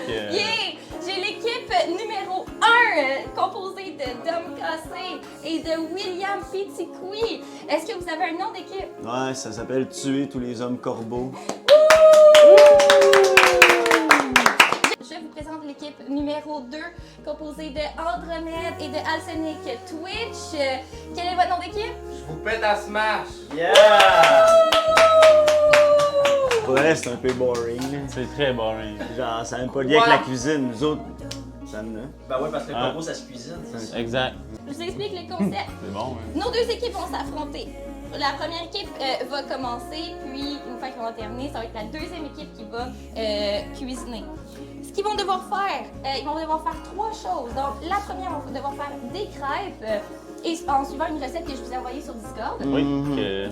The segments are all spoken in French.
Yeah! J'ai l'équipe numéro 1, composée de Dom Cassé et de William Petitcoui. Est-ce que vous avez un nom d'équipe? Ouais, ça s'appelle Tuer tous les hommes corbeaux. Je vous présente l'équipe numéro 2, composée de Andromède et de Alcenic Twitch. Quel est votre nom d'équipe? Je vous pète à Smash! Yeah! Pour le reste, c'est un peu boring. C'est très boring. Genre, ça n'a pas de lien avec la cuisine. Nous autres, ça en a. Ben ouais, parce que le corbeau, ça se cuisine. Exact. Je vous explique le concept. C'est bon, hein? Nos deux équipes vont s'affronter. La première équipe va commencer, puis une fois qu'ils vont terminer, ça va être la deuxième équipe qui va cuisiner. Ce qu'ils vont devoir faire, ils vont devoir faire 3 choses. Donc, la première, on va devoir faire des crêpes et en suivant une recette que je vous ai envoyée sur Discord. Oui, que...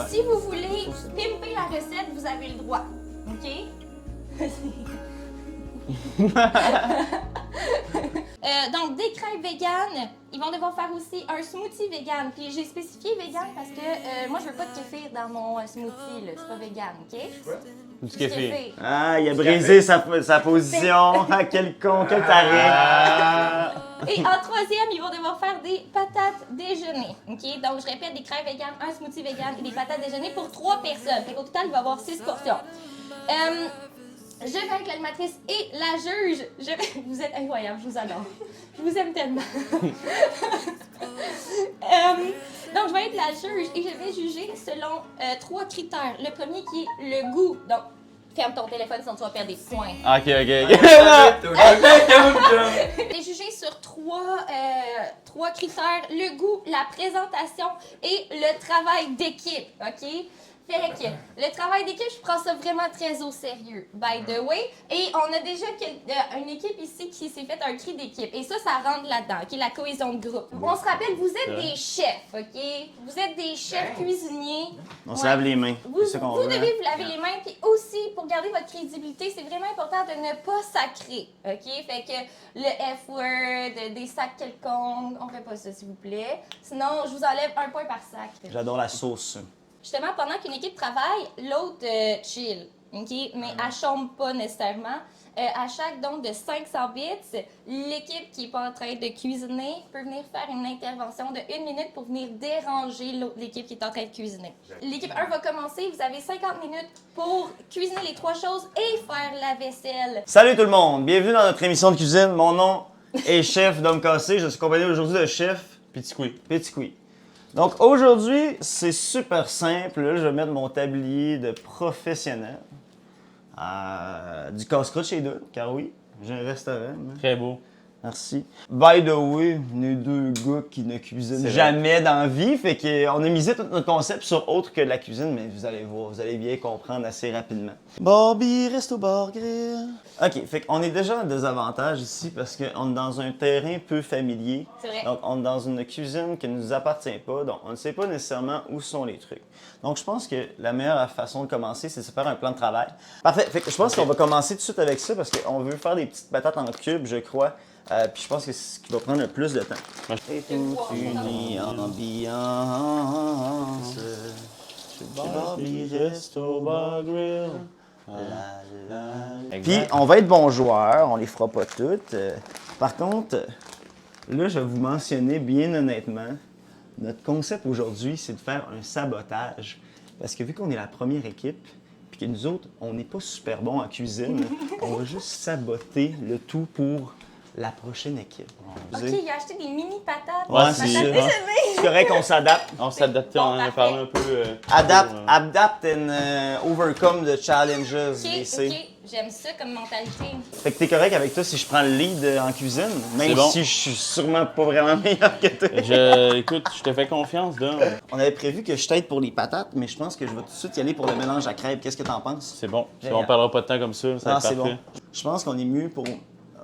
Si vous voulez pimper la recette, vous avez le droit. OK? Donc, des crêpes véganes. Ils vont devoir faire aussi un smoothie vegan. Puis j'ai spécifié vegan parce que moi, je veux pas de kéfir dans mon smoothie. Là. C'est pas vegan, OK? Du café. Ah, il a brisé sa position. Ah, quel con, quel taré. Et en troisième, ils vont devoir faire des patates déjeuner. OK? Donc, je répète, des crêpes véganes, un smoothie vegan et des patates déjeuner pour 3 personnes. Fait qu'au total, il va y avoir 6 portions. Je vais avec l'animatrice et la juge. Vous êtes incroyables, je vous adore. Je vous aime tellement. Donc, je vais être la juge et je vais juger selon 3 critères. Le premier qui est le goût. Donc, ferme ton téléphone sinon tu vas perdre des points. Ok. Je vais juger sur 3 critères. Le goût, la présentation et le travail d'équipe. OK? Fait que le travail d'équipe, je prends ça vraiment très au sérieux, by the way. Et on a déjà une équipe ici qui s'est fait un cri d'équipe. Et ça rentre là-dedans, OK? La cohésion de groupe. On se rappelle, vous êtes des chefs, OK? Vous êtes des chefs cuisiniers. On se lave les mains. Vous, C'est ça qu'on vous veut. devez vous laver les mains. Puis aussi, pour garder votre crédibilité, c'est vraiment important de ne pas sacrer, OK? Fait que le F-word, des sacs quelconques, on fait pas ça, s'il vous plaît. Sinon, je vous enlève 1 point par sac. J'adore la sauce. Justement, pendant qu'une équipe travaille, l'autre chill, OK? Mais elle chôme pas nécessairement. À chaque don de 500 bits, l'équipe qui n'est pas en train de cuisiner peut venir faire une intervention de 1 minute pour venir déranger l'équipe qui est en train de cuisiner. L'équipe 1 va commencer. Vous avez 50 minutes pour cuisiner les 3 choses et faire la vaisselle. Salut tout le monde, bienvenue dans notre émission de cuisine. Mon nom est Chef Dom Cassé. Je suis accompagné aujourd'hui de Chef Petitcoui. Donc aujourd'hui, c'est super simple. Là, je vais mettre mon tablier de professionnel. Du casse-croûte chez deux, car oui, j'ai un restaurant. Très beau. Merci. By the way, on est 2 gars qui ne cuisinent jamais dans la vie, fait qu'on a misé tout notre concept sur autre que de la cuisine, mais vous allez voir, vous allez bien comprendre assez rapidement. Barbie, Resto Bar Grill. Ok, fait qu'on est déjà en désavantage ici parce qu'on est dans un terrain peu familier. C'est vrai. Donc, on est dans une cuisine qui ne nous appartient pas, donc on ne sait pas nécessairement où sont les trucs. Donc, je pense que la meilleure façon de commencer, c'est de se faire un plan de travail. Parfait, fait que je pense qu'on va commencer tout de suite avec ça parce qu'on veut faire des petites patates en cubes, je crois. Puis je pense que c'est ce qui va prendre le plus de temps. Et toute une ambiance. Barbie Resto Bar Grill. Puis on va être bons joueurs, on les fera pas toutes. Par contre, là je vais vous mentionner bien honnêtement, notre concept aujourd'hui c'est de faire un sabotage. Parce que vu qu'on est la première équipe, puis que nous autres on n'est pas super bons en cuisine, on va juste saboter le tout pour la prochaine équipe. OK, il a acheté des mini patates. Ouais, c'est Patates déjeuner. C'est correct qu'on s'adapte. On s'adapte, on en a parlé un peu. Adapt and overcome the challenges. OK, j'aime ça comme mentalité. Fait que t'es correct avec toi si je prends le lead en cuisine, même bon. si je suis sûrement pas vraiment meilleur que toi. Écoute, je te fais confiance, Dom. On avait prévu que je t'aide pour les patates, mais je pense que je vais tout de suite y aller pour le mélange à crêpes. Qu'est-ce que t'en penses? C'est bon. On perdra pas de temps comme ça, ça va Non, être c'est parfait. bon. Je pense qu'on est mieux pour...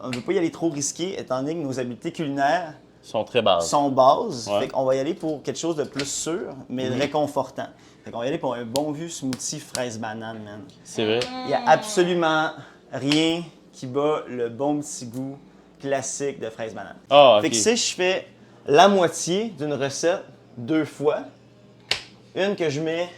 On ne veut pas y aller trop risqué, étant donné que nos habiletés culinaires Ils sont très bases. sont bases. Ouais. Fait qu'on va y aller pour quelque chose de plus sûr, mais réconfortant. Fait qu'on va y aller pour un bon vieux smoothie fraise-banane, man. C'est vrai. Il n'y a absolument rien qui bat le bon petit goût classique de fraise-banane. Ah, Fait ok. que si je fais la moitié d'une recette 2 fois, une que je mets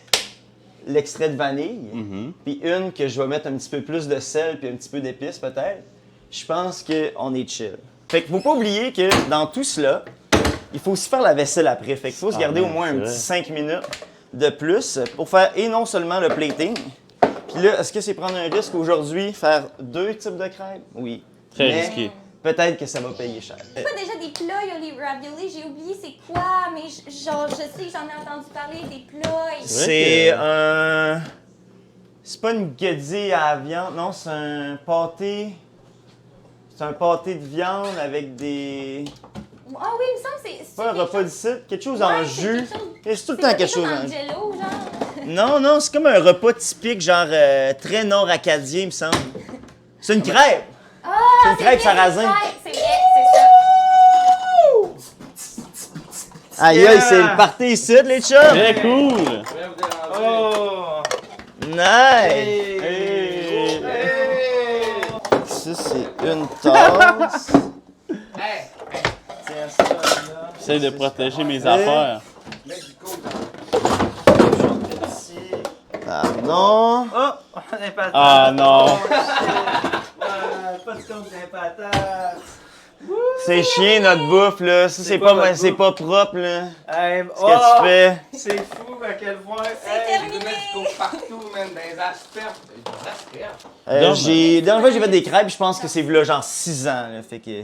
l'extrait de vanille, Mhm. puis une que je vais mettre un petit peu plus de sel puis un petit peu d'épices peut-être, je pense qu'on est chill. Fait qu'il faut pas oublier que dans tout cela, il faut aussi faire la vaisselle après. Fait qu'il faut se garder au moins un petit 5 minutes de plus pour faire, et non seulement le plating. Puis là, est-ce que c'est prendre un risque aujourd'hui, faire 2 types de crêpes? Oui. Très Mais risqué. Peut-être que ça va payer cher. C'est pas déjà des plats, il y a les ravioli, j'ai oublié c'est quoi, mais genre, je sais que j'en ai entendu parler, des plats. Et... C'est un... C'est pas une guédille à la viande, non, c'est un pâté... C'est un pâté de viande avec des... Ah oui, il me semble que c'est... Pas un repas d'ici, quelque chose Ouais, en c'est jus. quelque chose- C'est tout le temps quelque chose en en jus. jello, genre. Non, non, c'est comme un repas typique, genre très nord-acadien, il me semble. C'est une crêpe! Ah, C'est une crêpe sarrasin. C'est vrai, c'est ça. Aïe aïe, c'est le party ici, les chums! Très cool! Oh! Nice! Hey! Ça, c'est une tasse. Tiens ça, là. J'essaie de protéger mes affaires. Mec du coup. Pardon. Oh! Les patates. Ah non! Pas de compte des patates. C'est chiant notre bouffe, là. Ça, c'est pas pas, votre c'est pas propre, là. Hey, Ce que tu fais. C'est fou à quel point. C'est terminé. J'ai dû mettre du coke partout, man, dans les asperges. Des asperges. Dernière fois, j'ai fait des crêpes, je pense que c'est là, genre 6 ans, là. Fait que.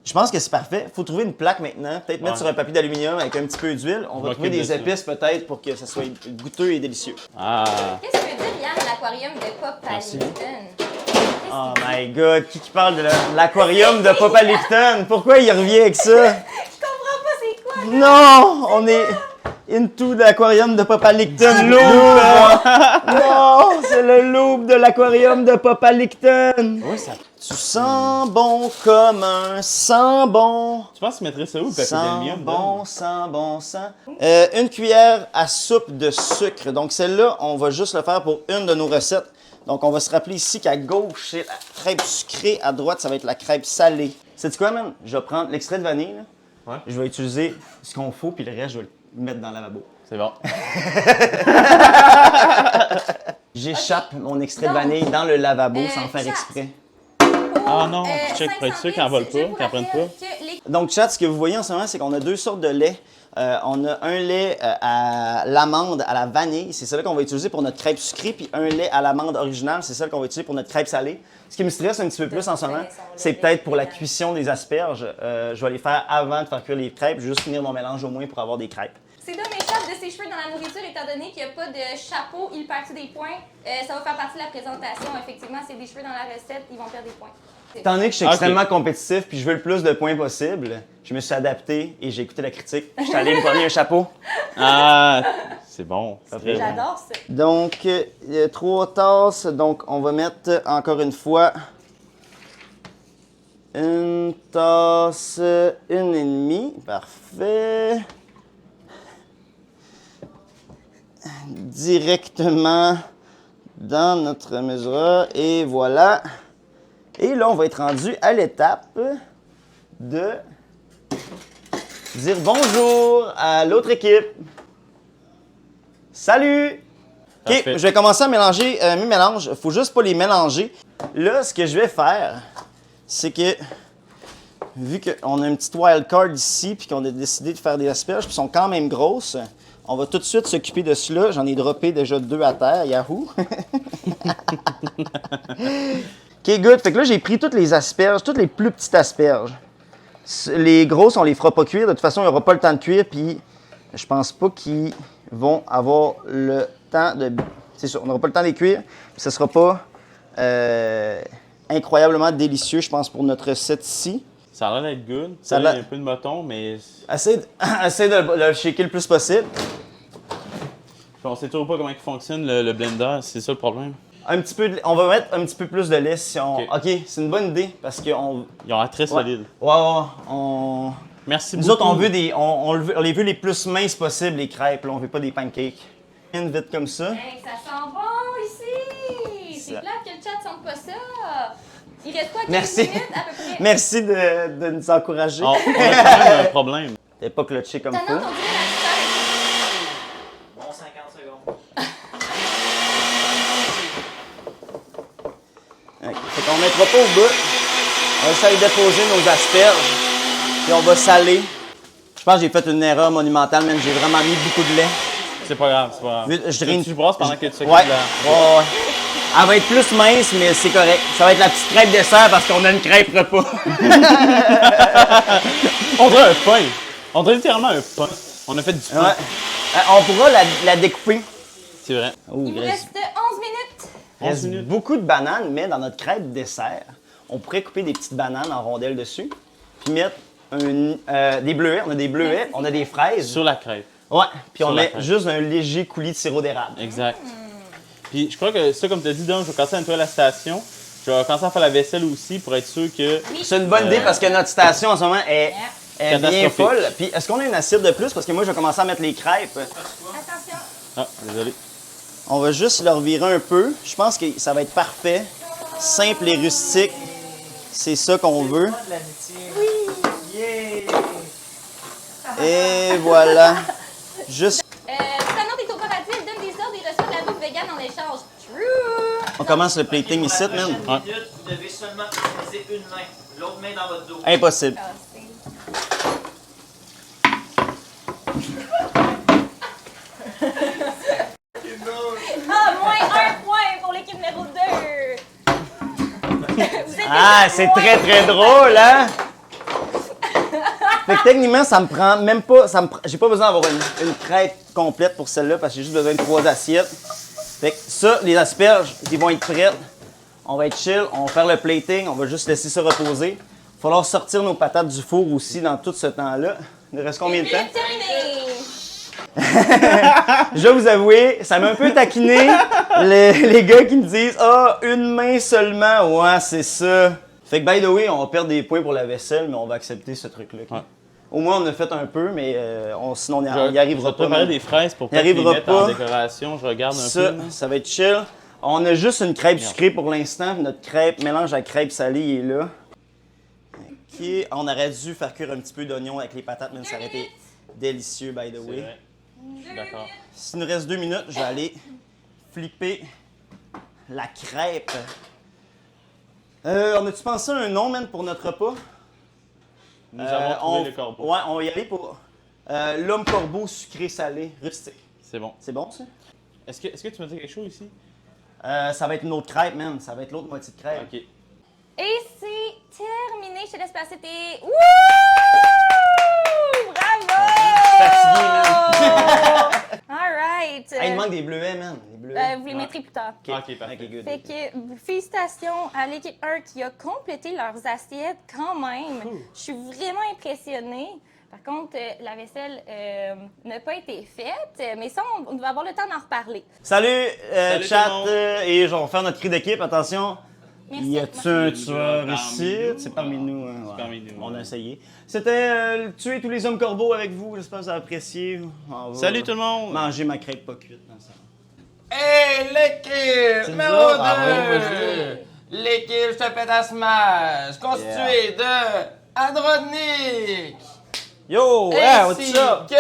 Je pense que c'est parfait. Faut trouver une plaque maintenant. Peut-être mettre Ouais. sur un papier d'aluminium avec un petit peu d'huile. On va Je trouver m'occupe des de ça. épices peut-être pour que ça soit goûteux et délicieux. Ah! Qu'est-ce que veut dire, Yann, l'aquarium de Pop Merci. Paddington? Oh my god, qui parle de l'aquarium de Papa Lipton? Pourquoi il revient avec ça? Je comprends pas c'est quoi. Non! On est into l'aquarium de Papa Lipton. Loop! Non! C'est le loop de l'aquarium de Papa Lipton. Ouais, ça... Tu sens bon comme un sang bon. Tu penses que tu mettrais ça où, le papier Sent d'aluminium? bon, sent bon, sent. Une cuillère à soupe de sucre. Donc celle-là, on va juste le faire pour une de nos recettes. Donc on va se rappeler ici qu'à gauche, c'est la crêpe sucrée. À droite, ça va être la crêpe salée. Sais-tu quoi, man? Je vais prendre l'extrait de vanille. Là. Ouais. Je vais utiliser ce qu'on faut, puis le reste, je vais le mettre dans le lavabo. C'est bon. J'échappe mon extrait de Donc, vanille dans le lavabo sans faire chat. exprès. Ah non, check pour être sûr qu'elle vole pas, qu'elle prenne pas. Donc, chat, ce que vous voyez en ce moment, c'est qu'on a 2 sortes de lait. On a un lait à l'amande, à la vanille, c'est celui qu'on va utiliser pour notre crêpe sucrée, puis un lait à l'amande originale, c'est celle qu'on va utiliser pour notre crêpe salée. Ce qui me stresse un petit peu plus en ce moment, c'est peut-être pour la cuisson des asperges. Je vais les faire avant de faire cuire les crêpes, juste finir mon mélange au moins pour avoir des crêpes. C'est Dom échappe de ses cheveux dans la nourriture étant donné qu'il n'y a pas de chapeau, il perd des points. Ça va faire partie de la présentation. Effectivement, c'est des cheveux dans la recette, ils vont perdre des points. Étant donné que je suis Ok. extrêmement compétitif puis je veux le plus de points possible, je me suis adapté et j'ai écouté la critique. Je suis allé me prendre un chapeau. Ah! C'est bon. C'est très bon. J'adore ça. Donc, 3 tasses. Donc, on va mettre encore une fois une tasse, une et demie. Parfait. Directement dans notre mesure. Et voilà. Et là, on va être rendu à l'étape de dire bonjour à l'autre équipe. Salut! OK, Parfait. je vais commencer à mélanger mes mélanges. Il faut juste pas les mélanger. Là, ce que je vais faire, c'est que, vu qu'on a une petite wild card ici, puis qu'on a décidé de faire des asperges, puis sont quand même grosses, on va tout de suite s'occuper de cela. J'en ai droppé déjà 2 à terre, Yahoo! OK, good. Fait que là, j'ai pris toutes les asperges, toutes les plus petites asperges. Les grosses, on les fera pas cuire. De toute façon, il n'y aura pas le temps de cuire, puis je pense pas qu'ils vont avoir le temps de... C'est sûr, on n'aura pas le temps de les cuire, puis ce sera pas incroyablement délicieux, je pense, pour notre recette ici. Ça a l'air d'être good. Ça a Ça a l'air- un peu de moton, mais Essaye de le shaker le plus possible. on sait toujours pas comment il fonctionne le blender. C'est ça le problème. Un petit peu on va mettre un petit peu plus de lait si on... OK. OK, c'est une bonne idée, parce qu'on... Ils ont l'air très solides. on... Merci Nous beaucoup. autres, on les veut les plus minces possibles, les crêpes. Là. On veut pas des pancakes. Une vite comme ça. Hey, ça sent bon ici! C'est Ça- plate que le chat sente pas ça! Il reste quoi, 15 Merci. minutes à peu près? Merci de nous encourager. Oh, on a quand même un problème. T'es pas clutché comme Tannant, ça. on dirait la cuillère Bon 50 secondes. au bout. On va juste aller déposer nos asperges. Puis on va saler. Je pense que j'ai fait une erreur monumentale, même. J'ai vraiment mis beaucoup de lait. C'est pas grave, c'est pas grave. Je Tu brasses pendant que tu s'occupes Ouais. de la... Ouais. Elle va être plus mince, mais c'est correct. Ça va être la petite crêpe dessert parce qu'on a une crêpe repas. On dirait un pain. On dirait littéralement un pain. On a fait du pain. Ouais. On pourra la découper. C'est vrai. Oh, Il vous reste 11 minutes. Il reste beaucoup de bananes, mais dans notre crêpe dessert, on pourrait couper des petites bananes en rondelles dessus, puis mettre des bleuets. On a des bleuets, on a des fraises. Sur la crêpe. Ouais, puis on Sur la met crêpe. juste un léger coulis de sirop d'érable. Exact. Puis je crois que ça, comme tu as dit, donc, je vais commencer à nettoyer la station. Je vais commencer à faire la vaisselle aussi pour être sûr que... C'est une bonne idée parce que notre station en ce moment est bien Catastrophique. folle. Puis est-ce qu'on a une assiette de plus? Parce que moi, je vais commencer à mettre les crêpes. Attention. Ah, désolé. On va juste leur virer un peu. Je pense que ça va être parfait. Simple et rustique. C'est ça qu'on veut. Et voilà. Juste. Salon des coopératives donne des ordres et reçoit de la bouffe vegan en échange. True! On commence le plating ici, man. Minute, vous devez seulement utiliser une main, l'autre main dans votre dos. Impossible. Ah, c'est... Ah, moins 1 point pour l'équipe numéro 2. Ah, c'est très très drôle, hein? Fait que techniquement, ça me prend même pas. J'ai pas besoin d'avoir une crêpe complète pour celle-là parce que j'ai juste besoin de 3 assiettes. Fait que ça, les asperges, ils vont être prêtes. On va être chill, on va faire le plating, on va juste laisser ça reposer. Il va falloir sortir nos patates du four aussi dans tout ce temps-là. Il reste combien de temps? Terminé. Je vais vous avouer, ça m'a un peu taquiné les gars qui me disent « Ah, une main seulement! » Ouais, c'est ça. Fait que, by the way, on va perdre des points pour la vaisselle, mais on va accepter ce truc-là. Ouais. Au moins, on a fait un peu, mais sinon, on n'y Je arrivera vais pas. préparer man. des fraises pour Il pas les arrivera mettre en pas. décoration. Je regarde un Ça, peu. ça va être chill. On a juste une crêpe sucrée pour l'instant. Notre crêpe, mélange à crêpe salée, il est là. OK. On aurait dû faire cuire un petit peu d'oignon avec les patates, même ça aurait été délicieux, by the C'est way. vrai. Je suis d'accord. S'il nous reste 2 minutes, je vais aller flipper la crêpe. On a-tu pensé à un nom, man, pour notre repas? Nous avons trouvé le corbeau. Ouais, on va y aller pour l'homme corbeau sucré-salé rustique. C'est bon. C'est bon, ça? Est-ce que tu me dis quelque chose ici? Ça va être une autre crêpe, man. Ça va être l'autre moitié de crêpe. OK. Et c'est terminé. Je te laisse passer tes... Wouh! Bravo! All right. Hey, il manque des bleuets, man. Des bleuets. Vous les mettrez plus tard. OK, parfait. OK, good. Fait que félicitations à l'équipe 1 qui a complété leurs assiettes quand même. Je suis vraiment impressionnée. Par contre, la vaisselle n'a pas été faite, mais ça, on va avoir le temps d'en reparler. Salut, Salut chat. tout le monde. Et je vais faire notre cri d'équipe. Attention. Merci. Y a-tu un tueur Parmi ici? nous. C'est parmi nous. Hein, C'est ouais. parmi nous, On a ouais. essayé. C'était tuer tous les hommes corbeaux avec vous. J'espère que vous avez apprécié. On va Salut tout le monde! manger ma crêpe pas cuite dans ça. Hey, l'équipe C'est numéro nous autres? 2! Ah ouais, vas-y. L'équipe Je te pète à smash, constituée de Andronic, Yo! Hey, what's ainsi up? que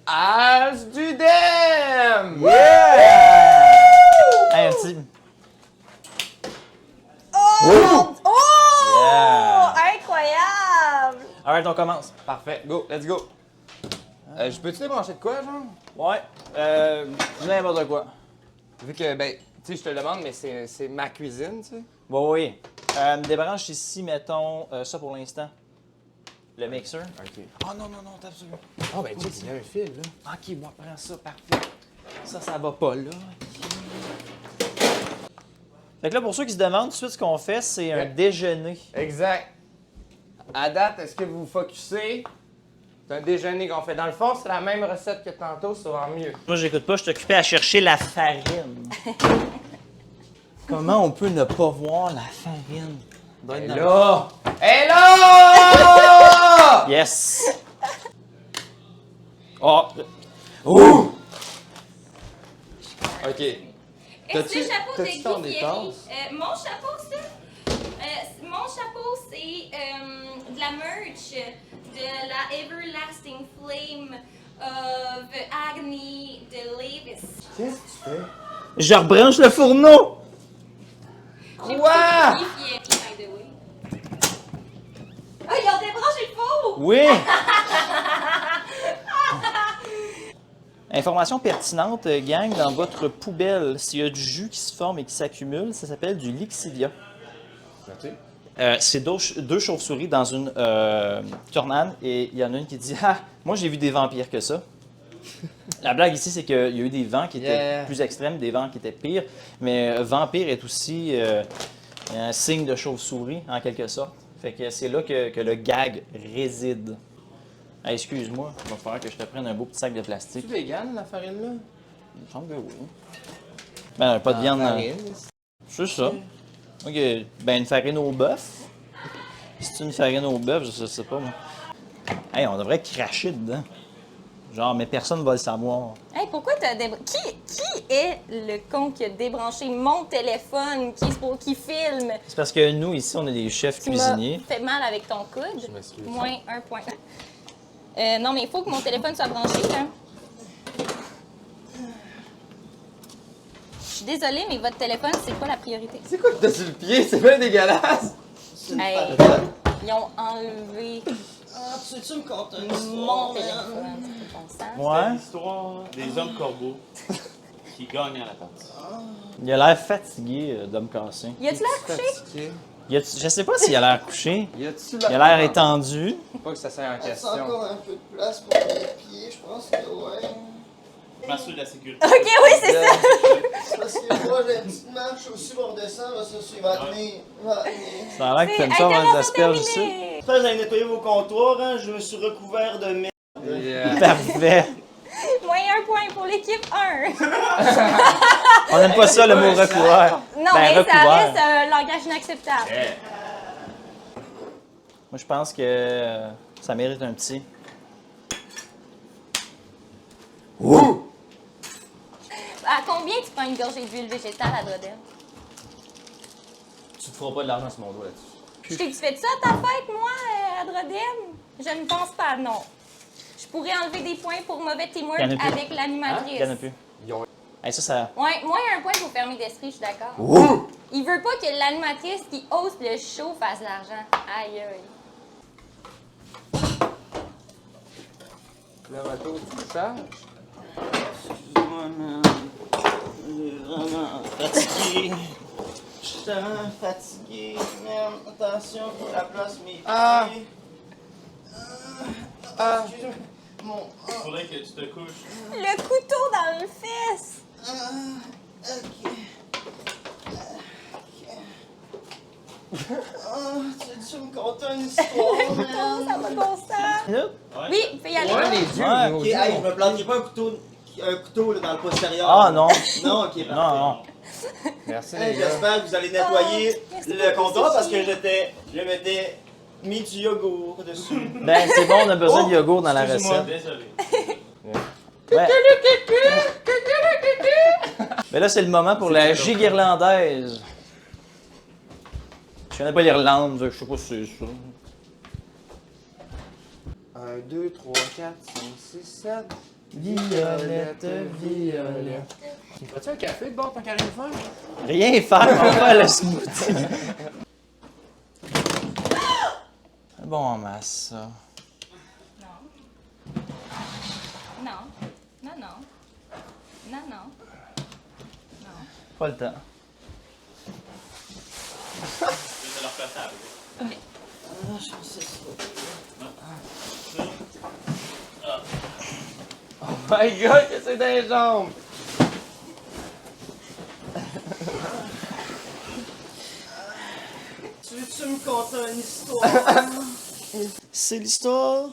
As du Dem! Hey, un petit. Oh! Yeah. Incroyable! Alright, on commence. Parfait, go, let's go. Je peux-tu débrancher de quoi, genre? Ouais. Dis n'importe quoi. Vu que, ben, tu sais, je te le demande, mais c'est ma cuisine, tu sais. Bon, oui. Débranche ici, mettons, ça pour l'instant. Le mixeur. Ok. Oh non, non, non, t'as absolument. Ah, ben, tu sais, il y a un fil, là. Ok, bon, prends ça, parfait. Ça va pas là. Fait que là, pour ceux qui se demandent, tout de suite, ce qu'on fait, c'est un Ouais. déjeuner. Exact. À date, est-ce que vous vous focussez? C'est un déjeuner qu'on fait. Dans le fond, c'est la même recette que tantôt, c'est en mieux. Moi, j'écoute pas, je suis occupé à chercher la farine. Comment on peut ne pas voir la farine? Doit être dans le- Là! Hello! Yes! Oh! Ouh! Ok. Est-ce T'as-tu- le chapeau de t'as-tu Guy ton Fieri? détasse? Mon chapeau, ça? Mon chapeau, c'est de la merch de la Everlasting Flame of Agony de Levis. Qu'est-ce que tu fais? Je rebranche le fourneau! Quoi? Ah, ils ont débranché le four! Oui! Information pertinente, gang, dans votre poubelle, s'il y a du jus qui se forme et qui s'accumule, ça s'appelle du lixivium. C'est deux chauves-souris dans une tornade et il y en a une qui dit « Ah, moi j'ai vu des vents pires que ça. » La blague ici, c'est qu'il y a eu des vents qui étaient plus extrêmes, des vents qui étaient pires, mais vampire est aussi un signe de chauve-souris, en quelque sorte. Fait que c'est là que le gag réside. Hey, excuse-moi, il va falloir que je te prenne un beau petit sac de plastique. Tu vegan, la farine, là? Il me semble que oui. Ben, pas de viande. C'est ça. Ok, ben une farine au bœuf. Si c'est une farine au bœuf, je sais pas, moi. Hey, on devrait cracher dedans. Genre, mais personne va le savoir. Hey, pourquoi t'as débranché? Qui est le con qui a débranché mon téléphone, qui filme? C'est parce que nous, ici, on est des chefs Tu m'as cuisiniers. fait mal avec ton coude. Je m'excuse. Moins un point. Non, mais il faut que mon téléphone soit branché, là. Je suis désolée, mais votre téléphone, c'est pas la priorité. C'est quoi que t'as sur le pied? C'est bien dégueulasse! Hey, ils ont enlevé Ah, tu me comptes une mon téléphone. C'est pas bon sens. C'est Ouais. l'histoire des hommes corbeaux qui gagnent à la partie. Il a l'air fatigué d'homme cassé. Y a-tu l'air couché? Fatigué. Je sais pas s'il a l'air couché. Y a-tu Il a l'air étendu. Pas que ça sert en Reste question. encore un peu de place pour mes pieds, je pense que ouais. Je m'assure de la sécurité. Ok, oui, c'est ça. Parce que moi j'ai une petite marche aussi pour redescendre, là, ça il va tenir. Va tenir. Ça a l'air que t'aimes ça avoir des asperges ici. terminé. J'espère que vous avez nettoyé vos comptoirs, hein? Je me suis recouvert de merde. Yeah. Parfait. Moins un point pour l'équipe 1. On n'aime pas ça, le mot recouvert. Non, Ben, mais ça recouvert. reste un langage inacceptable. Moi, je pense que ça mérite un petit. À combien tu prends une gorgée d'huile végétale à Drodel? Tu te feras pas de l'argent sur mon doigt là-dessus. Tu fais ça à ta fête, moi, à Drodel? Je ne pense pas, non. Je pourrais enlever des points pour mauvais teamwork Il y en a plus. avec l'animatrice. Il y en a plus. Hey, ça... Ouais, moins un point pour fermer d'esprit, je suis d'accord. Il veut pas que l'animatrice qui hausse le show fasse de l'argent. Aïe, aïe. Le retour, tu charges? Excuse-moi, man. J'ai vraiment fatigué. Je suis tellement fatigué, man. Attention, faut que je place mes pieds. Ah. Ah. Excuse-moi. Mon. Il faudrait que tu te couches. Le couteau dans le fesse! Ok. Tu me contes une histoire, man. Ça va bon sens. Oui, il peut y aller. Ouais, les yeux, Ouais. nos Ok, yeux. hey, je me planterai pas un couteau là, dans le postérieur. Ah non. Non, ok, parfait. Non, non. Merci, Hey, les gars. j'espère que vous allez nettoyer merci le beaucoup, comptoir parce c'est que je m'étais mis du yogourt dessus. Ben, c'est bon, on a besoin de yogourt dans la excusez-moi. recette. Désolé. Ouais. Mais là, c'est le moment pour la gigue irlandaise. Je connais pas l'Irlande, je sais pas si c'est ça. 1, 2, 3, 4, 5, 6, 7. Violette, violette. Tu me ferais-tu un café de bord tant qu'à rien faire? Rien faire, on va faire le smoothie. Bon en masse, ça. Non. Non, non. Non, non. Pas le temps. C'est leur table. Oh my god, que c'est des jambes! Tu veux-tu me conter une histoire? C'est l'histoire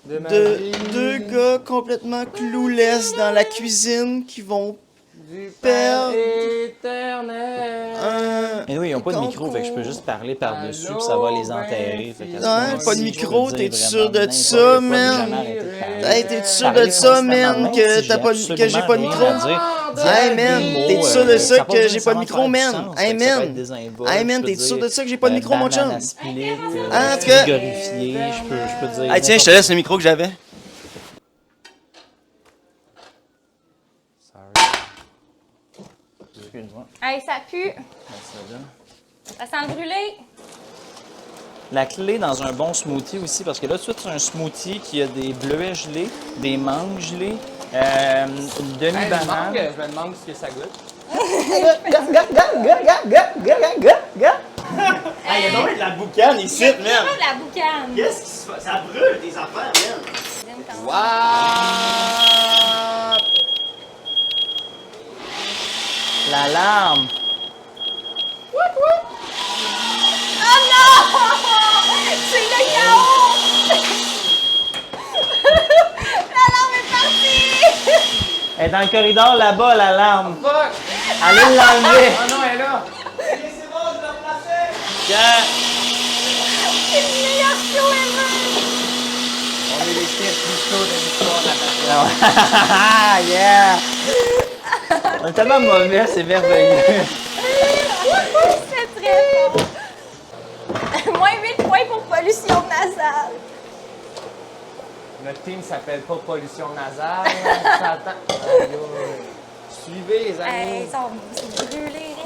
De ma de vie, deux gars complètement clouless dans la cuisine qui vont du Père Père éternel. un... Mais oui, ils ont pas de micro, fait que je peux juste parler par-dessus, puis ça va les enterrer. Fait qu'à ce moment-ci, pas de je micro, peux t'es dire sûr de vraiment ça, n'importe quoi, man? puis jamais arrêter de parler. Hey, t'es sûr Parler de ça, constamment, man, même que si t'as j'ai pas que j'ai pas de micro? absolument rien à dire. Hey, man, Des t'es mots, sûr de ça ça a pas que j'ai nécessairement pas de micro, faire du man? sens, Hey, fait que ça peut man! être désinvolte, Hey, man, je peux t'es sûr dire, de ça que j'ai pas de micro, mon chum? banane à split, Ah, en tout cas- frigorifié, je peux dire. Hey, tiens, je te laisse le micro que j'avais. Sorry. Excuse-moi. Hey, ça pue. Ça sent le brûlé. La clé dans un bon smoothie aussi, parce que là, tout c'est un smoothie qui a des bleuets gelés, des mangues gelées, une Hey, demi-banane. je me demande ce que ça goûte. Ah, il y a donc de la boucane ici, man! Vraiment de la boucane. Qu'est-ce qui se passe? Ça brûle des affaires, man! Wow! L'alarme! Oh non! C'est le chaos! L'alarme est partie! Elle est dans le corridor là-bas, l'alarme. Fuck! Allez l'enlever! Oh non, elle est là! C'est bon, je vais replacer! Tiens. C'est le meilleur show ever! On est les pires pistots de l'histoire de la personne. Ah, yeah! On est tellement mauvais, c'est merveilleux. C'est très bon! Moins 8 points pour pollution nasale. Notre team s'appelle pas Pollution Nasale. Ça attend. Aïe, aïe. Suivez, les amis. Hey, ils sont brûlés.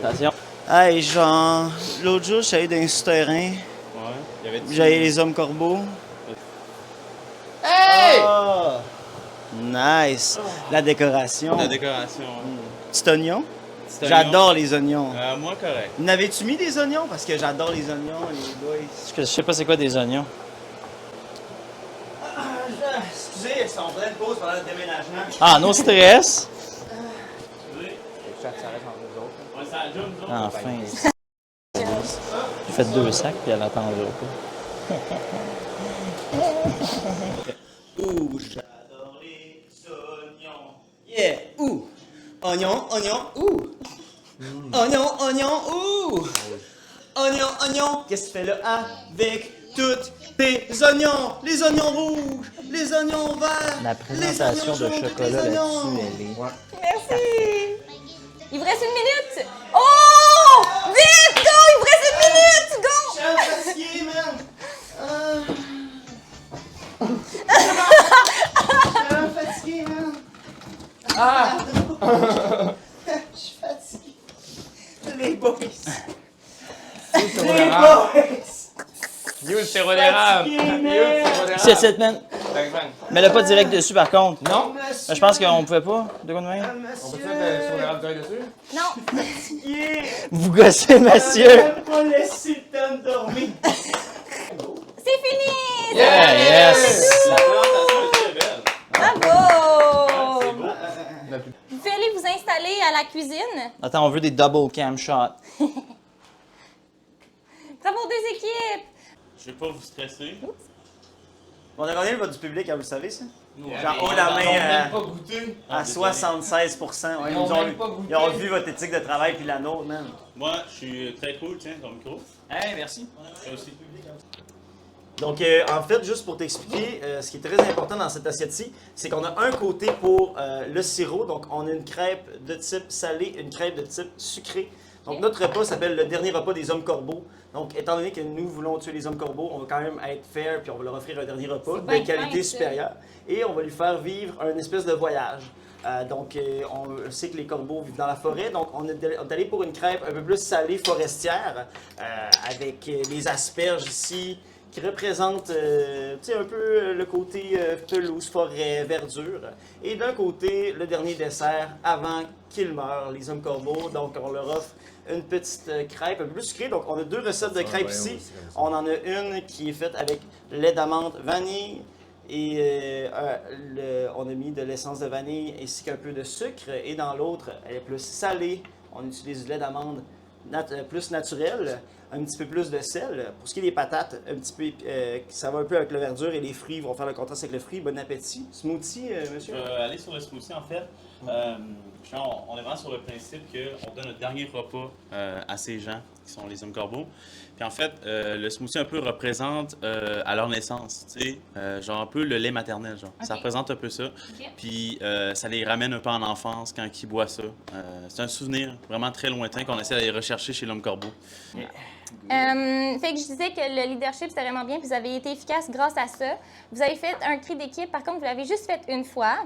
Attention. Hey, genre, l'autre jour, je suis allé dans un souterrain, Ouais. Il y avait j'avais les hommes corbeaux. Hey! Oh! Nice! La décoration. La décoration. Petit oignon. Petit oignon. J'adore les oignons. Moi, correct. N'avais-tu mis des oignons? Parce que j'adore les oignons, les boys. Je sais pas c'est quoi des oignons. Excusez, ils sont en pleine pause pendant le déménagement. Ah, no stress. Ça reste entre nous autres. Ouais, ça a déjà, nous autres. Enfin. J'ai fait 2 sacs puis elle attendra pas. Ouh, j'adore les oignons. Yeah! Ouh! Oignon, oignon, ouh! Oignon, oignon, ouh! Oignon, oignon! Qu'est-ce que tu fais là avec tous tes oignons? Les oignons rouges, les oignons verts. La présentation les de oignons jaunes, chocolat les oignons. là-dessus, elle est. Merci! Il vous reste 1 minute! Oh! Vite! Go! Il vous reste 1 minute! Go! Je suis fatigué, man! Je suis fatigué, man! Ah! Je suis fatigué. Les boys! C'est Les boys! You, le sirop d'érable! You, le sirop d'érable! C'est cette man. Mets-le pas direct dessus par contre. Non? Mais je pense qu'on pouvait pas. De quoi de même? On peut mettre le sirop d'érable direct dessus? Non! Vous gossez, monsieur. Pas laisser le temps de dormir. C'est fini! Yeah, yes. La présentation est très belle. Bravo! C'est beau. Vous pouvez aller vous installer à la cuisine. Attends, on veut des double cam shots. Bravo aux 2 équipes! Je vais pas vous stresser. On a gagné le vote du public, hein, vous le savez ça? Nous, Genre, on haut est la dans- main, Ils ont même pas goûté. à 76%. Ouais, Ils ont ils, ont, même pas goûté. ils ont vu votre éthique de travail puis la nôtre, man. Moi, je suis très cool, tiens, ton micro. Hey, merci. Ça aussi. Donc, en fait, juste pour t'expliquer, ce qui est très important dans cette assiette-ci, c'est qu'on a un côté pour le sirop. Donc, on a une crêpe de type salé, une crêpe de type sucré. Donc, notre repas s'appelle le dernier repas des hommes corbeaux. Donc, étant donné que nous voulons tuer les hommes corbeaux, on va quand même être fair puis on va leur offrir un dernier repas bien de qualité fin, ça. supérieure. Et on va lui faire vivre un espèce de voyage. On sait que les corbeaux vivent dans la forêt, donc on est allé pour une crêpe un peu plus salée forestière, avec les asperges ici, qui représentent tu sais, un peu le côté pelouse, forêt, verdure. Et d'un côté, le dernier dessert avant qu'ils meurent, les hommes corbeaux. Donc on leur offre une petite crêpe un peu plus sucrée. Donc on a 2 recettes de crêpes ici. On en a une qui est faite avec lait d'amande, vanille. Et on a mis de l'essence de vanille ainsi qu'un peu de sucre. Et dans l'autre, elle est plus salée. On utilise du lait d'amande plus naturel, un petit peu plus de sel. Pour ce qui est des patates, un petit peu, ça va un peu avec la verdure et les fruits vont faire le contraste avec le fruit. Bon appétit. Smoothie, monsieur? Je vais aller sur le smoothie, en fait. On est vraiment sur le principe qu'on donne le dernier repas à ces gens qui sont les hommes corbeaux. Puis en fait, le smoothie un peu représente à leur naissance, tu sais, genre un peu le lait maternel, genre. Ça Ok. représente un peu ça. Puis ça les ramène un peu en enfance quand ils boivent ça. C'est un souvenir vraiment très lointain qu'on essaie d'aller rechercher chez l'homme corbeau. Fait que je disais que le leadership, c'était vraiment bien, puis vous avez été efficace grâce à ça. Vous avez fait un cri d'équipe, par contre, vous l'avez juste fait une fois.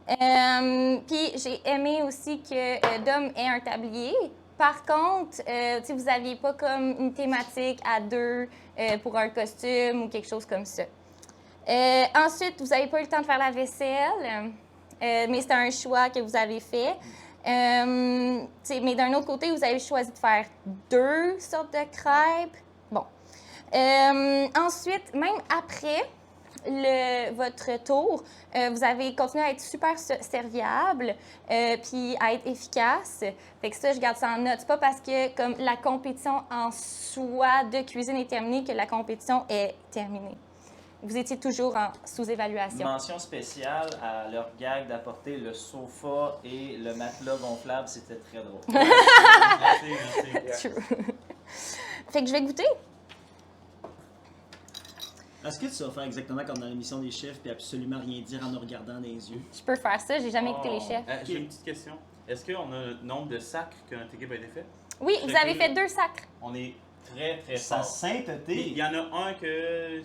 Puis j'ai aimé aussi que Dom ait un tablier. Par contre, si vous n'aviez pas comme une thématique à deux pour un costume ou quelque chose comme ça. Ensuite, vous n'avez pas eu le temps de faire la vaisselle, mais c'est un choix que vous avez fait. Mais d'un autre côté, vous avez choisi de faire 2 sortes de crêpes. Bon. Ensuite, même après votre tour, vous avez continué à être super serviable puis à être efficace. Fait que ça, je garde ça en note. C'est pas parce que comme la compétition en soi de cuisine est terminée que la compétition est terminée. Vous étiez toujours en sous-évaluation. Mention spéciale à leur gag d'apporter le sofa et le matelas gonflable, c'était très drôle. Merci. True. Fait que je vais goûter. Est-ce que tu vas faire exactement comme dans l'émission des chefs puis absolument rien dire en nous regardant dans les yeux? Je peux faire ça, j'ai jamais écouté les chefs. J'ai une petite question. Est-ce qu'on a le nombre de sacs que notre équipe a été fait? Oui, vous avez fait 2 sacres. On est très Sa fort. sainteté. Il y en a un que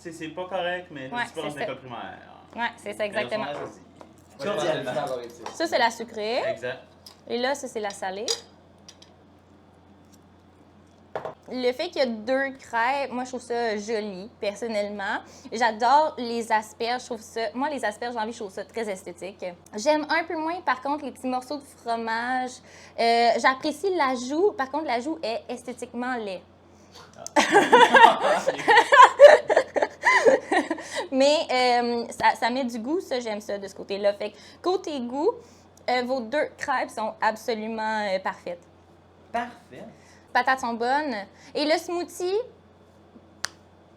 c'est pas correct, mais Ouais, c'est pas dans c'est ça. l'école primaire. Ouais, c'est ça exactement. Cordialement. Ça, c'est la sucrée. Exact. Et là, ça, c'est la salée. Le fait qu'il y a 2 crêpes, moi, je trouve ça joli, personnellement. J'adore les asperges. Je trouve ça... Moi, les asperges, j'ai envie, je trouve ça très esthétique. J'aime un peu moins, par contre, les petits morceaux de fromage. J'apprécie l'ajout. Par contre, l'ajout est esthétiquement laid. Mais ça met du goût, ça, j'aime ça, de ce côté-là. Fait que, côté goût, vos 2 crêpes sont absolument parfaites. Parfait. Les patates sont bonnes. Et le smoothie,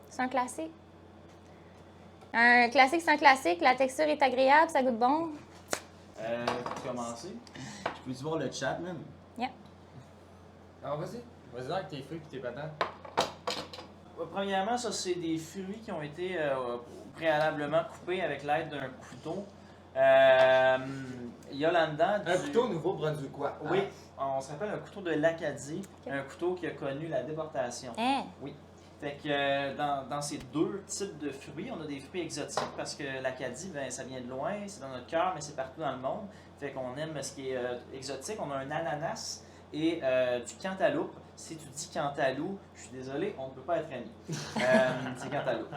c'est un classique. Un classique, c'est un classique. La texture est agréable, ça goûte bon. Pour commencer. Je peux-tu voir le chat, man? Alors, vas-y. Vas-y avec tes fruits et tes patates. Premièrement, ça, c'est des fruits qui ont été préalablement coupés avec l'aide d'un couteau. Il y a là-dedans Un couteau nouveau-brunswickois. Oui, on se rappelle un couteau de l'Acadie, un couteau qui a connu la déportation. Hein? Oui. Fait que dans ces 2 types de fruits, on a des fruits exotiques parce que l'Acadie, ben, ça vient de loin, c'est dans notre cœur, mais c'est partout dans le monde. Fait qu'on aime ce qui est exotique. On a un ananas et du cantaloupe. Si tu dis cantalou, je suis désolé, on ne peut pas être amis. C'est cantaloupe.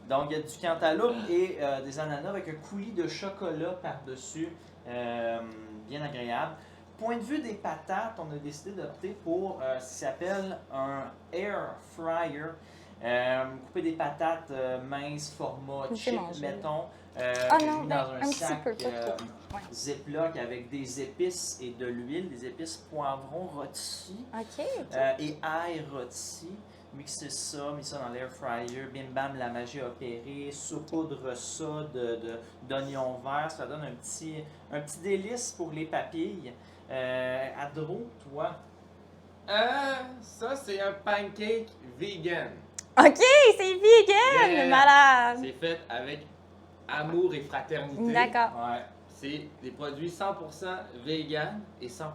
Donc, il y a du cantaloupe et des ananas avec un coulis de chocolat par-dessus, bien agréable. Point de vue des patates, on a décidé d'opter pour ce qui s'appelle un air fryer. Couper des patates minces, format Vous chip, manger. mettons. Ah J'ai non, mis ben, dans un un petit sac peu, pas trop. Ouais. Ziploc avec des épices et de l'huile, des épices poivrons rôtis OK. et ail rôti. Mixer ça, mis ça dans l'air fryer, bim bam, la magie a opéré, saupoudre ça d'oignons verts, ça donne un petit délice pour les papilles. Adro, toi? Ça, c'est un pancake vegan. OK, c'est vegan! Yeah. Malade! C'est fait avec amour et fraternité. D'accord. Ouais. C'est des produits 100% vegan et 100%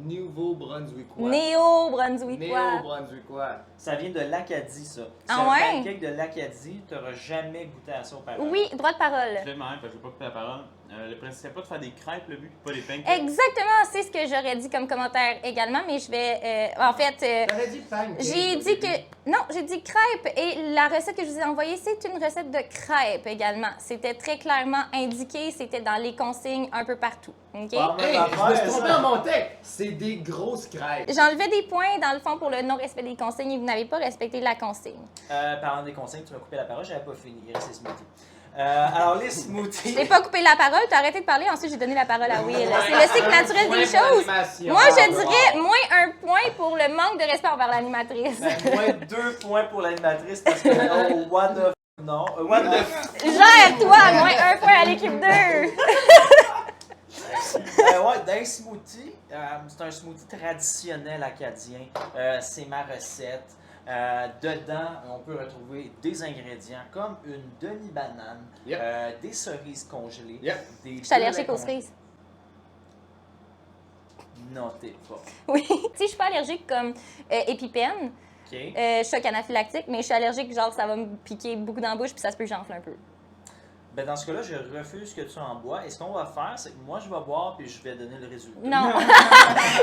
nouveau-brunswickois. Néo-brunswickois. Néo-brunswickois. Ça vient de l'Acadie, ça. C'est Ah un ouais? pancake de l'Acadie, tu n'auras jamais goûté à ça auparavant. Oui, droit de parole. Je vais même, parce que je vais pas couper la parole. Le principe, c'est pas de faire des crêpes, le but, pas des pancakes. Exactement, c'est ce que j'aurais dit comme commentaire également, mais je vais... en fait... T'aurais dit pancake. J'ai au dit début. que... Non, j'ai dit crêpes et la recette que je vous ai envoyée, c'est une recette de crêpes également. C'était très clairement indiqué, c'était dans les consignes un peu partout. OK? Ah, Hey, Bonne je me affaire, suis trompé ça. en mon texte. C'est des grosses crêpes. J'enlevais des points dans le fond pour le non-respect des consignes et vous n'avez pas respecté la consigne. Parlant des consignes, tu m'as coupé la parole, j'avais pas fini. Il reste les smoothies. Alors, les smoothies. Je t'ai pas coupé la parole, t'as arrêté de parler, ensuite j'ai donné la parole à Will. C'est le cycle naturel Point des pour choses. l'animation. Moi, je Wow. dirais moins 1 point pour le manque de respect envers l'animatrice. Ben, moins 2 points pour l'animatrice parce que oh, what the f... Non, what the f... Gère-toi, moins 1 point à l'équipe 2. Ouais, d'un smoothie, c'est un smoothie traditionnel acadien. C'est ma recette. Dedans, on peut retrouver des ingrédients comme une demi-banane, Yep. des cerises congelées, Yep. des Je suis allergique aux bleuets cerises. congelés. Non, t'es pas. Oui. Si je suis pas allergique comme épipène, OK. choc anaphylactique, mais je suis allergique, genre ça va me piquer beaucoup dans la bouche puis ça se peut que j'enfle un peu. Ben dans ce cas-là, je refuse que tu en bois. Et ce qu'on va faire, c'est que moi, je vais boire puis je vais donner le résultat. Non.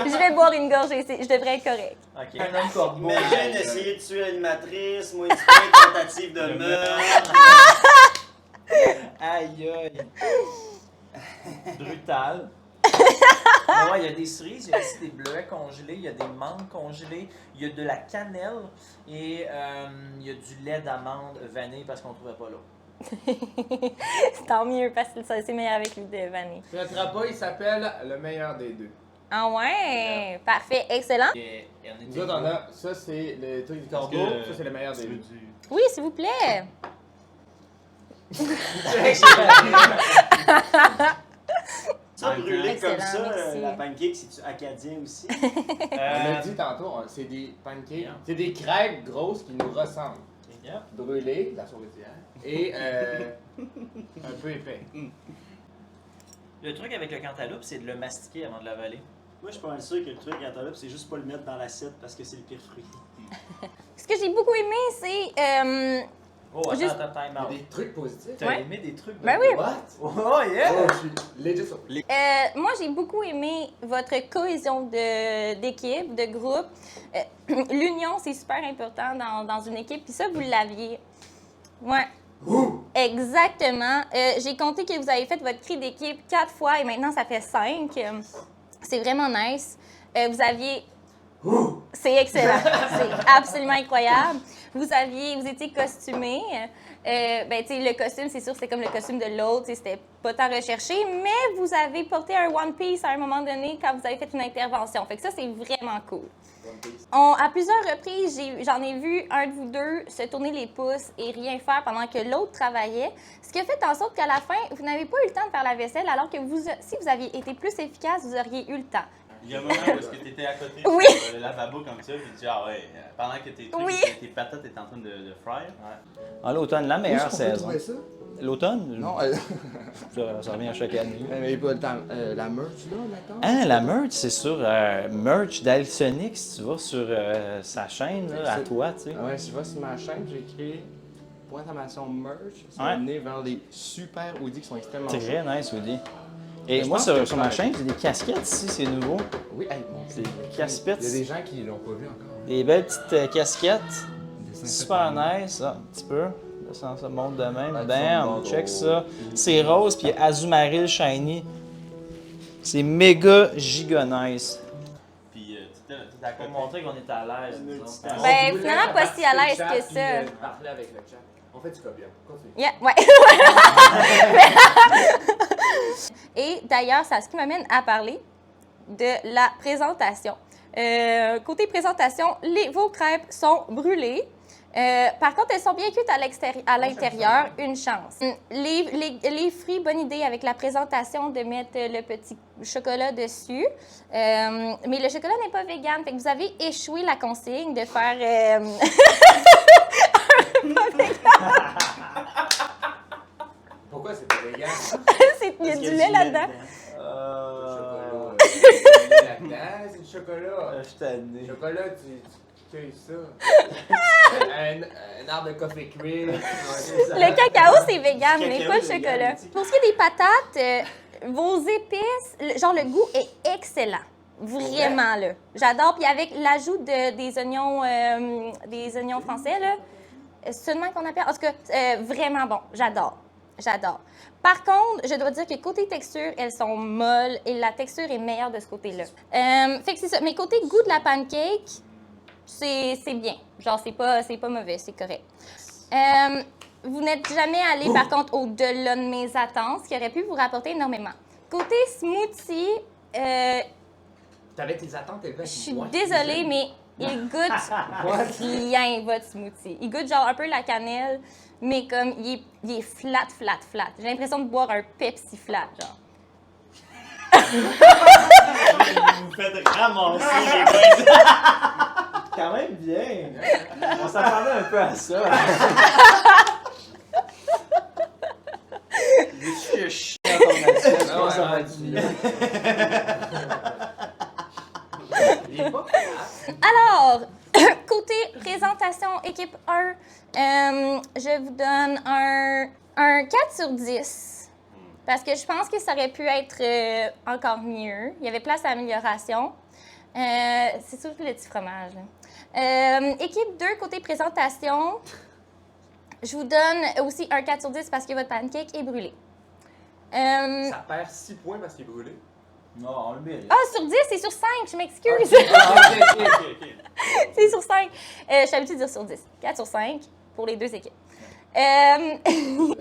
Je vais boire une gorgée, je devrais être correct. OK. Un homme corbeau. Imagine essayer de tuer l'animatrice, moi, une tentative de meurtre. Aïe aïe. Brutal. Ben ouais, il y a des cerises, il y a aussi des bleuets congelés, il y a des mangues congelées, il y a de la cannelle et il y a du lait d'amande vanille parce qu'on ne trouvait pas l'eau. Tant mieux, parce que c'est meilleur avec lui de vanille. Notre repas, il s'appelle le meilleur des deux. Ah ouais, parfait, excellent. Et on Nous était autres, on a, ça c'est le truc du corbeau, ça c'est le meilleur des deux. Oui, s'il vous plaît. Ça, brûler Excellent, comme ça, merci. la pancake, c'est-tu acadien aussi? On l'a dit tantôt, c'est des pancakes, c'est des crêpes grosses qui nous ressemblent. Yeah. Brûlées, la souricière, et un peu épais. Le truc avec le cantaloupe, c'est de le mastiquer avant de l'avaler. Moi, je suis pas mal sûr que le truc à cantaloupe, c'est juste pas le mettre dans l'assiette parce que c'est le pire fruit. Ce que j'ai beaucoup aimé, c'est... Oh, attends, Juste- attends, time Il y a out. des trucs positifs. T'as Ouais. aimé des trucs de Ben oui. What? Oh yeah! Oh, je suis legit surpris. moi, j'ai beaucoup aimé votre cohésion d'équipe, de groupe. L'union, c'est super important dans une équipe, puis ça, vous l'aviez. Ouais. Exactement. J'ai compté que vous avez fait votre cri d'équipe 4 fois et maintenant, ça fait 5. C'est vraiment nice. Vous aviez... C'est excellent. C'est absolument incroyable. Vous étiez costumé. Ben, tu sais, le costume, c'est sûr, c'est comme le costume de l'autre. Tu sais, c'était pas tant recherché, mais vous avez porté un One Piece à un moment donné quand vous avez fait une intervention. Fait que ça, c'est vraiment cool. À plusieurs reprises, j'en ai vu un de vous deux se tourner les pouces et rien faire pendant que l'autre travaillait. Ce qui a fait en sorte qu'à la fin, vous n'avez pas eu le temps de faire la vaisselle, alors que si vous aviez été plus efficace, vous auriez eu le temps. Il y a un moment où tu étais à côté Oui. sur le lavabo comme ça, puis tu dis, ah ouais, pendant que Oui. tes patates étaient en train de fry. En l'automne, la meilleure saison. Ça? L'automne? Non, Ça revient à chaque année. mais pas le temps. La merch là, maintenant? Ah, la merch, c'est sur merch d'Alsonic, si tu vas sur sa chaîne, là, à C'est- toi, tu sais. Ah ouais, si je vais sur ma chaîne, j'ai écrit ! merch. Ça Ouais. va mener vers les super hoodies qui sont extrêmement Très nice, Woody. Et Je moi, pense sur, que sur ma ça- chaîne, j'ai des casquettes ici, c'est nouveau. Oui, hey, bon, C'est des casse-pites. Il y a des gens qui l'ont pas vu encore. Des belles petites casquettes. Des Super nice, ça, un petit peu. Là, ça monte de même. Ah, Bam, tu check sens ça. C'est rose, puis Azumaril Shiny. C'est méga giga nice. Puis tu étais à côté. Pour montrer qu'on est à l'aise. Un disons. multitâche. Ben, finalement, pas si à l'aise que ça. Parler avec le chat. On fait du copier. Continue. Yeah, ouais. Et d'ailleurs, c'est ce qui m'amène à parler de la présentation. Côté présentation, vos crêpes sont brûlées. Par contre, elles sont bien cuites à l'intérieur. Une chance. Les fruits, bonne idée avec la présentation de mettre le petit chocolat dessus. Mais le chocolat n'est pas vegan. Fait que vous avez échoué la consigne de faire... Pourquoi c'est pas vegan? Il y a du lait là-dedans. Là-dedans, c'est du chocolat. Je t'ai dit. Chocolat, tu cueilles ça. un arbre de coffee cream. Le cacao, c'est vegan, mais cacao pas le vegan, chocolat. tu sais. Pour ce qui est des patates, vos épices, genre le goût est excellent. Vraiment, là. J'adore. Puis avec l'ajout des oignons français, là, c'est seulement qu'on appelle. En tout cas, vraiment bon. J'adore. J'adore. Par contre, je dois dire que côté texture, elles sont molles et la texture est meilleure de ce côté-là. Fait que c'est ça. Mais côté goût de la pancake, c'est bien. Genre, c'est pas mauvais, c'est correct. Vous n'êtes jamais allé, par contre, au-delà de mes attentes, ce qui aurait pu vous rapporter énormément. Côté smoothie, T'avais tes attentes élevées. je suis désolée, mais il goûte rien, votre smoothie. Il goûte genre un peu la cannelle, mais comme il est flat. J'ai l'impression de boire un Pepsi flat, genre. Vous faites ramasser les boys. Quand même bien. On s'attendait un peu à ça. Je suis chiant ton assiette. Je pense que ça va être bien. Alors, côté présentation équipe 1, je vous donne un 4 sur 10. Parce que je pense que ça aurait pu être encore mieux. Il y avait place à amélioration. C'est surtout le petit fromage. Là. Équipe 2, côté présentation, je vous donne aussi un 4 sur 10 parce que votre pancake est brûlé. Ça perd 6 points parce qu'il est brûlé. Non, on le mérite. Ah, sur 10, c'est sur 5, je m'excuse. Ok. C'est sur 5. Je suis habituée de dire sur 10. 4 sur 5 pour les deux équipes. Moi,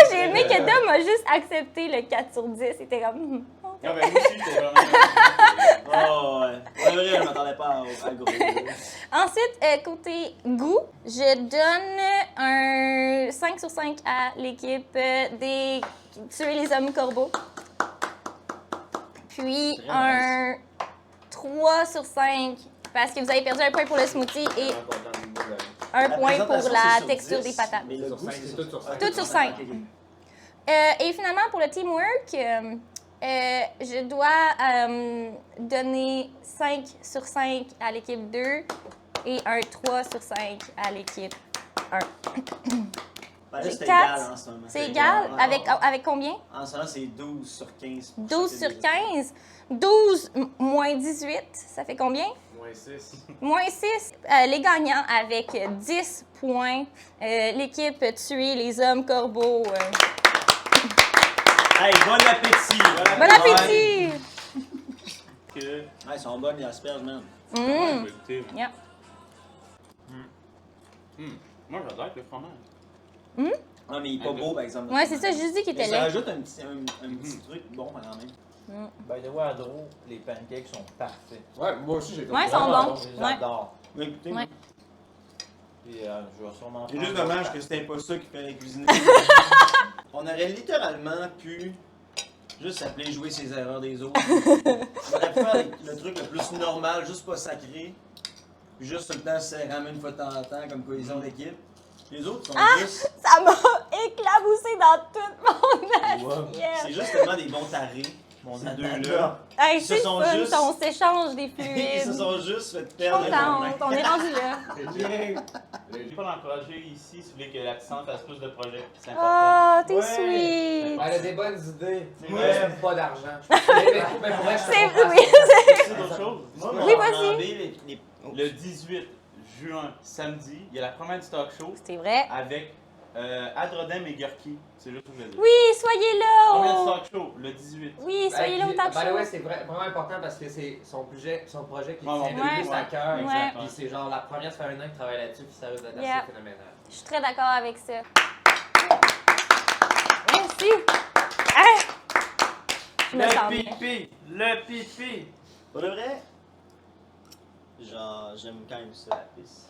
j'ai aimé que Dom a juste accepté le 4 sur 10. C'était comme... Ah, ben, moi aussi, j'étais vraiment. Oh, ouais. C'est vrai, je m'attendais pas à gros. Ensuite, côté goût, je donne un 5 sur 5 à l'équipe des Tuer les hommes corbeaux. Puis Très un 3 sur 5 parce que vous avez perdu un point pour le smoothie et un point pour présentation, la c'est sur texture 10, des patates. Mais le Sur goût, 5, c'est c'est sur tout sur 5. Tout sur 5. Et finalement, pour le teamwork, je dois donner 5 sur 5 à l'équipe 2 et un 3 sur 5 à l'équipe 1. Ben, là, J'ai c'est 4. égal en ce moment. C'est égal? Avec combien? En ce moment, c'est 12 sur 15. pour 12 chacune sur des équipes. 15. 12 moins 18, ça fait combien? Moins 6. Moins 6. Les gagnants avec 10 points. L'équipe Tuer les hommes corbeaux. Hey, bon appétit! Bon appétit! Que. Ouais, ils sont bonnes, les asperges, man. Ouais, Mmh. je vais goûter. Yeah. Moi, j'adore le fromage. Ah, mais il est pas beau, par exemple. Ouais, c'est ça, j'ai juste dit qu'il Mais était ça laid. ajoute un petit truc bon, quand même. By the way, à Dro, les pancakes sont parfaits. Ouais, moi aussi, j'ai Ouais, ils sont Vraiment bons. Je les Ouais. adore. Mais écoutez, Ouais. Puis je vais sûrement c'est juste prendre dommage d'autres. que c'était pas ça qui fallait cuisiner. On aurait littéralement pu juste s'appeler jouer ses erreurs des autres. On aurait pu faire le truc le plus normal, juste pas sacré. Puis juste tout le temps se serrer une fois de temps en temps comme cohésion d'équipe. Les autres sont juste. Ça m'a éclaboussé dans toute mon assiette. C'est juste tellement des bons tarés. Mon Ces adore. deux-là. Hey, Ils se c'est sont fun, juste- ça, on s'échange des Ils se fluides. sont juste fait perdre le Contente, on est rendu là. Je vais pas l'encourager ici si vous voulez que la Tissante fasse plus de projets. C'est important. Ah, t'es Ouais. sweet. Elle a des bonnes idées. C'est Moi, vrai. j'aime pas d'argent. Mais pour vrai, je C'est comprends. oui. C'est d'autres choses. Oui, vas-y. Le 18 juin, samedi, il y a la première du talk show C'est vrai. avec Adrodem et Gurki. C'est juste ce que je veux dire. Oui, soyez Première du là. talk show, le 18. Oui, soyez là au talk By the way, show. c'est vraiment important parce que c'est son projet qui Ouais, tient ouais. le plus à cœur. Ouais. Puis c'est genre la première, ça fait un an qu'il travaille là-dessus, puis ça risque d'être Yeah. assez phénoménal. Je suis très d'accord avec ça. Merci. Ah! Je me sens bien. Le pipi! Pour de vrai, genre, j'aime quand même ça, la pisse.